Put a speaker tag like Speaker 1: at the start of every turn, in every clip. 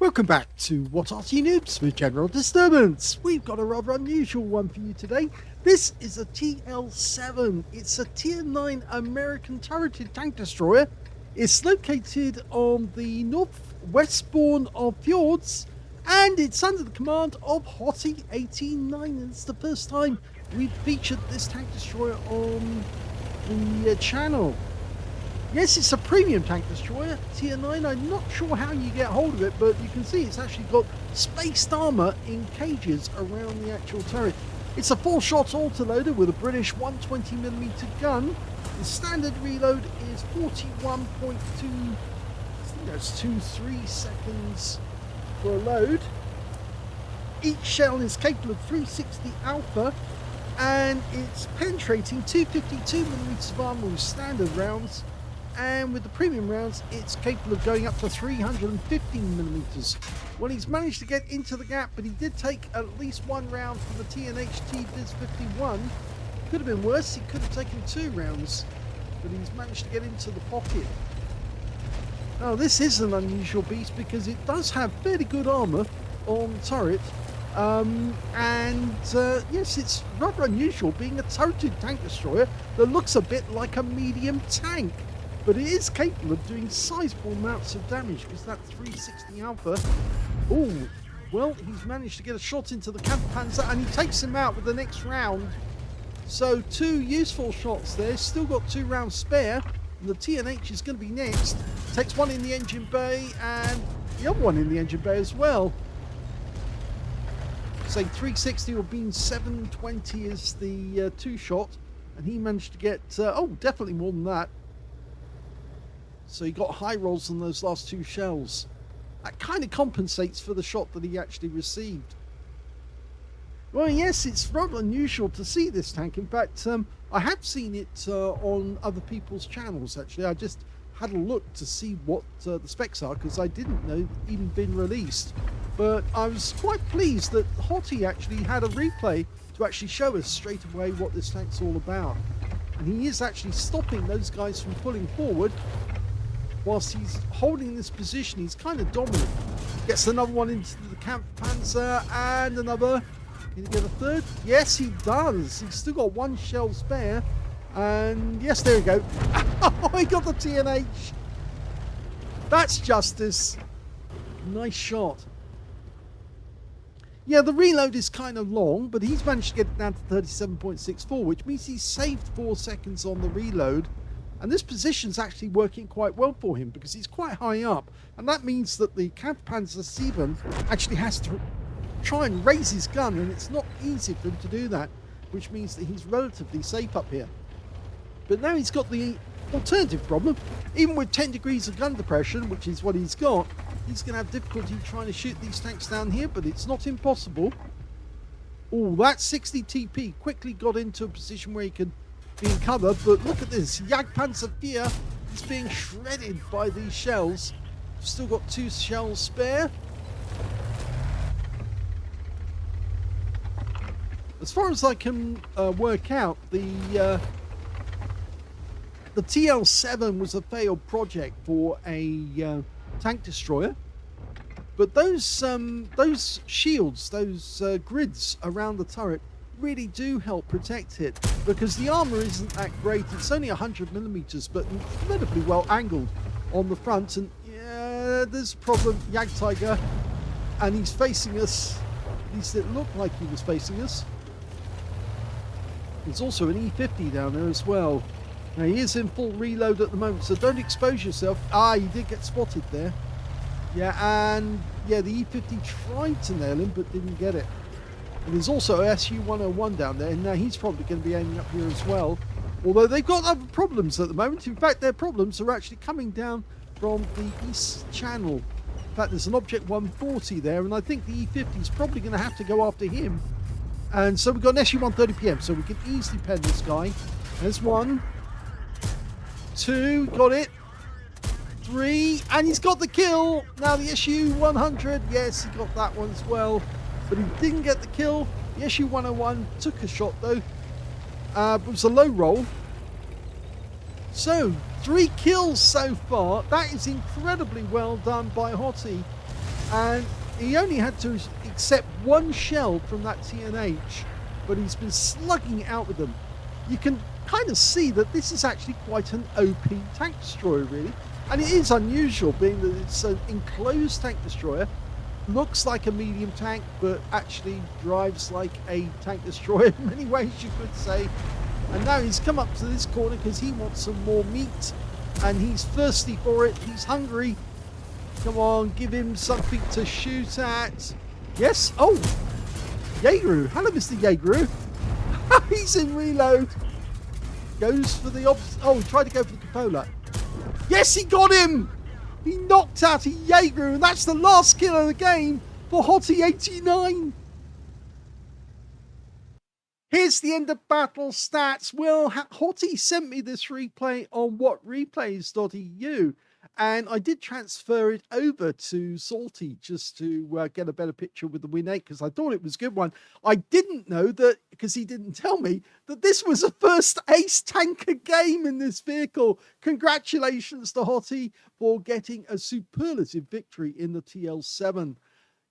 Speaker 1: Welcome back to What Arty Noobs with General Disturbance. We've got a rather unusual one for you today. This is a TL-7. It's a Tier 9 American turreted tank destroyer. It's located on the northwestbourne of Fjords, and it's under the command of hoti89. It's the first time we've featured this tank destroyer on the channel. Yes, it's a premium tank destroyer, Tier 9. I'm not sure how you get hold of it, but you can see it's actually got spaced armour in cages around the actual turret. It's a 4-shot autoloader with a British 120mm gun. The standard reload is 41.2, I think that's 23 seconds for a load. Each shell is capable of 360 alpha, and it's penetrating 252mm of armour with standard rounds. And with the premium rounds, it's capable of going up to 315mm. Well, he's managed to get into the gap, but he did take at least one round from the TNHT Viz 51. Could have been worse, he could have taken 2 rounds, but he's managed to get into the pocket. Now, this is an unusual beast because it does have fairly good armour on the turret. Yes, it's rather unusual being a turreted tank destroyer that looks a bit like a medium tank. But it is capable of doing sizable amounts of damage because that 360 alpha. Oh, well, he's managed to get a shot into the Kampfpanzer and he takes him out with the next round. So 2 useful shots there. Still got 2 rounds spare. And the TNH is going to be next. Takes one in the engine bay and the other one in the engine bay as well. Say 360 or being 720 is the 2 shot. And he managed to get, definitely more than that. So he got high rolls on those last 2 shells. That kind of compensates for the shot that he actually received. Well, yes, it's rather unusual to see this tank. In fact, I have seen it on other people's channels, actually. I just had a look to see what the specs are, because I didn't know it even been released. But I was quite pleased that Hoti actually had a replay to actually show us straight away what this tank's all about. And he is actually stopping those guys from pulling forward. Whilst he's holding this position, he's kind of dominant. Gets another one into the Kampfpanzer and another. Can he get a third? Yes, he does. He's still got 1 shell spare. And yes, there we go. Oh, he got the TNH. That's justice. Nice shot. Yeah, the reload is kind of long, but he's managed to get it down to 37.64, which means he's saved 4 seconds on the reload. And this position's actually working quite well for him because he's quite high up. And that means that the Kampfpanzer 7 actually has to try and raise his gun, and it's not easy for him to do that, which means that he's relatively safe up here. But now he's got the alternative problem. Even with 10 degrees of gun depression, which is what he's got, he's going to have difficulty trying to shoot these tanks down here, but it's not impossible. Oh, that 60 TP quickly got into a position where he could be in cover, but look at this. Jagdpanzer 4 is being shredded by these shells. Still got 2 shells spare. As far as I can work out, the TL-7 was a failed project for a tank destroyer. But those shields, those grids around the turret really do help protect it, because the armor isn't that great. It's only 100mm, but incredibly well angled on the front. And yeah, there's a problem. Jagdtiger, and he's facing us. At least it looked like he was facing us. There's also an E50 down there as well. Now he is in full reload at the moment, so don't expose yourself. Ah, he did get spotted there. Yeah, and yeah, the E50 tried to nail him but didn't get it. And there's also a Su-101 down there, and now he's probably going to be aiming up here as well. Although they've got other problems at the moment. In fact, their problems are actually coming down from the east channel. In fact, there's an Object 140 there, and I think the E50 is probably going to have to go after him. And so we've got an Su-130PM, so we can easily pen this guy. There's 1, 2, got it. 3, and he's got the kill. Now the Su-100, yes, he got that one as well. But he didn't get the kill. The Su-101 took a shot though. But it was a low roll. So 3 kills so far. That is incredibly well done by Hoti. And he only had to accept one shell from that TNH, but he's been slugging it out with them. You can kind of see that this is actually quite an OP tank destroyer, really. And it is unusual, being that it's an enclosed tank destroyer. Looks like a medium tank, but actually drives like a tank destroyer in many ways, you could say. And now he's come up to this corner because he wants some more meat, and he's thirsty for it. He's hungry. Come on, give him something to shoot at. Yes. Oh, Jaeger. Hello, Mr. Jaeger. He's in reload. Goes for the oh, he tried to go for the cupola. Yes, he got him. He knocked out a Jaeger, and that's the last kill of the game for hoti89. Here's the end of battle stats. Well, Hoti sent me this replay on whatreplays.eu, and I did transfer it over to Salty just to get a better picture with the Win 8 because I thought it was a good one. I didn't know that, because he didn't tell me, that this was a first ace tanker game in this vehicle. Congratulations to Hoti for getting a superlative victory in the TL-7.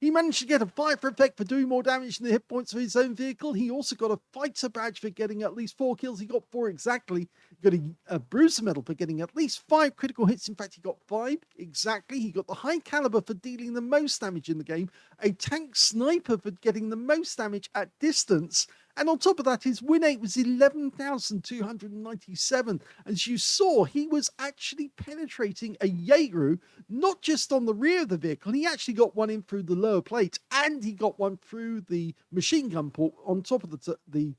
Speaker 1: He managed to get a fighter effect for doing more damage than the hit points of his own vehicle. He also got a fighter badge for getting at least 4 kills. He got 4 exactly. He got a bruiser medal for getting at least 5 critical hits. In fact, he got 5 exactly. He got the high caliber for dealing the most damage in the game. A tank sniper for getting the most damage at distance. And on top of that, his win rate was 11,297. As you saw, he was actually penetrating a Jaeger, not just on the rear of the vehicle. He actually got one in through the lower plate, and he got one through the machine gun port on top of the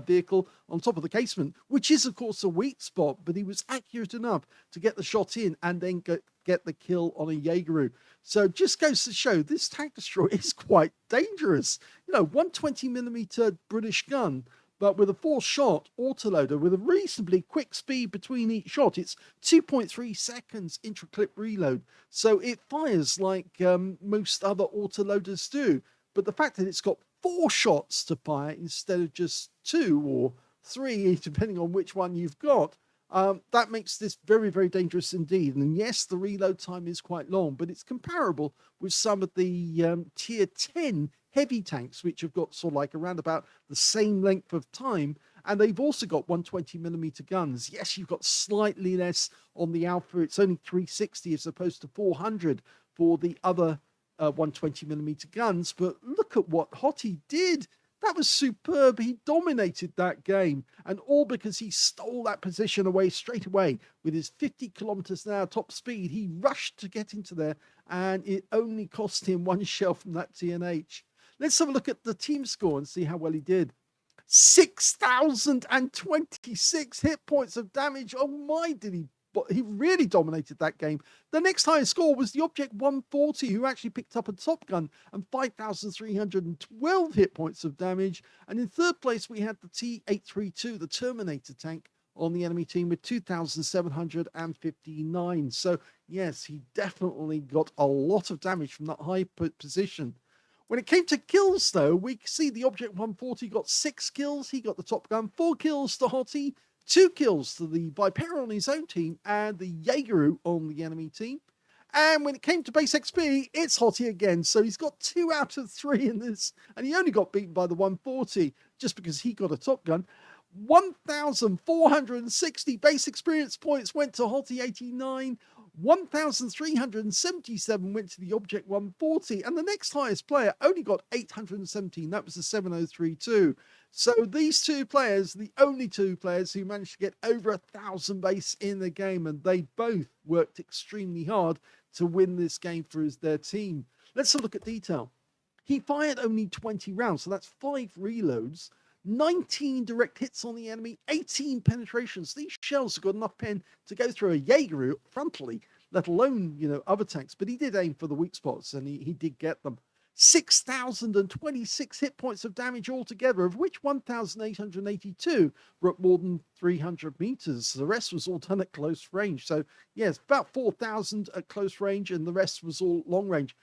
Speaker 1: vehicle, on top of the casement, which is, of course, a weak spot, but he was accurate enough to get the shot in and then get the kill on a Jaeger. So just goes to show this tank destroyer is quite dangerous. You know, 120mm British gun, but with a 4-shot autoloader with a reasonably quick speed between each shot. It's 2.3 seconds intra-clip reload. So it fires like most other autoloaders do. But the fact that it's got 4 shots to fire instead of just 2 or 3, depending on which one you've got, that makes this very, very dangerous indeed. And yes, the reload time is quite long, but it's comparable with some of the tier 10 heavy tanks, which have got sort of like around about the same length of time. And they've also got 120mm guns. Yes, you've got slightly less on the Alpha. It's only 360 as opposed to 400 for the other 120mm guns. But look at what Hoti did. That was superb. He dominated that game, and all because he stole that position away straight away with his 50 kilometers an hour top speed. He rushed to get into there, and it only cost him 1 shell from that TNH. Let's have a look at the team score and see how well he did. 6,026 hit points of damage. Oh my, did he really dominated that game. The next highest score was the Object 140, who actually picked up a Top Gun and 5,312 hit points of damage. And in third place, we had the T-832, the Terminator tank, on the enemy team with 2,759. So yes, he definitely got a lot of damage from that high position. When it came to kills, though, we see the Object 140 got 6 kills. He got the Top Gun, 4 kills to Hoti, 2 kills to the Vipera on his own team, and the Jaeger on the enemy team. And when it came to base XP, it's Hoti again. So he's got 2 out of 3 in this, and he only got beaten by the 140 just because he got a Top Gun. 1,460 base experience points went to hoti89. 1,377 went to the Object 140, and the next highest player only got 817. That was the 7032. So these 2 players, the only 2 players who managed to get over 1,000 base in the game, and they both worked extremely hard to win this game for their team. Let's have a look at detail. He fired only 20 rounds, so that's 5 reloads. 19 direct hits on the enemy, 18 penetrations. These shells have got enough pen to go through a Jaeger frontally, let alone, you know, other tanks. But he did aim for the weak spots, and he did get them. 6,026 hit points of damage altogether, of which 1,882 were at more than 300 meters. The rest was all done at close range. So, yes, about 4,000 at close range, and the rest was all long range.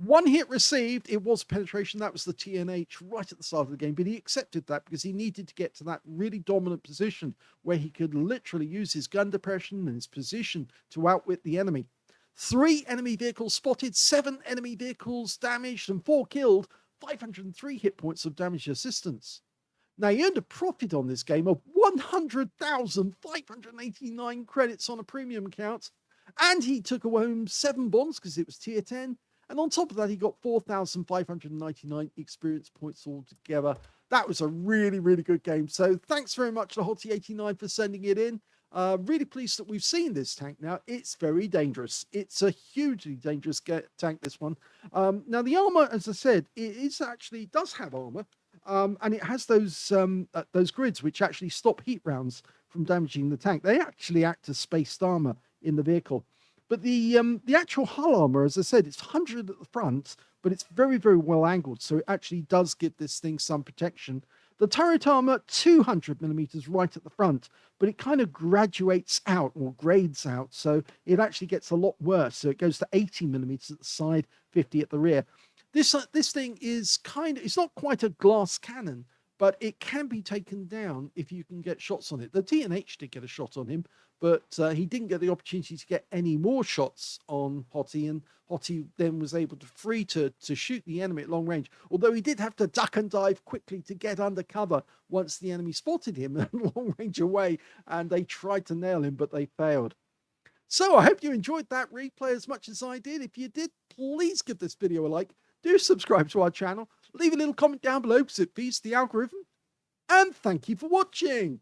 Speaker 1: 1 hit received, it was penetration. That was the TNH right at the start of the game, but he accepted that because he needed to get to that really dominant position where he could literally use his gun depression and his position to outwit the enemy. 3 enemy vehicles spotted, 7 enemy vehicles damaged, and 4 killed, 503 hit points of damage assistance. Now, he earned a profit on this game of 100,589 credits on a premium account, and he took home 7 bonds because it was tier 10. And on top of that, he got 4,599 experience points altogether. That was a really, really good game. So thanks very much to hoti89 for sending it in. Really pleased that we've seen this tank now. It's very dangerous. It's a hugely dangerous tank, this one. Now, the armor, as I said, it does have armor. And it has those grids which actually stop heat rounds from damaging the tank. They actually act as spaced armor in the vehicle. But the actual hull armor, as I said, it's 100 at the front, but it's very, very well angled. So it actually does give this thing some protection. The turret armor, 200 millimeters right at the front, but it kind of graduates out or grades out. So it actually gets a lot worse. So it goes to 80 millimeters at the side, 50 at the rear. This thing is it's not quite a glass cannon, but it can be taken down if you can get shots on it. The TNH did get a shot on him, but he didn't get the opportunity to get any more shots on Hoti, and Hoti then was able to shoot the enemy at long range, although he did have to duck and dive quickly to get under cover once the enemy spotted him at long range away, and they tried to nail him, but they failed. So I hope you enjoyed that replay as much as I did. If you did, please give this video a like. Do subscribe to our channel. Leave a little comment down below because it feeds the algorithm. And thank you for watching.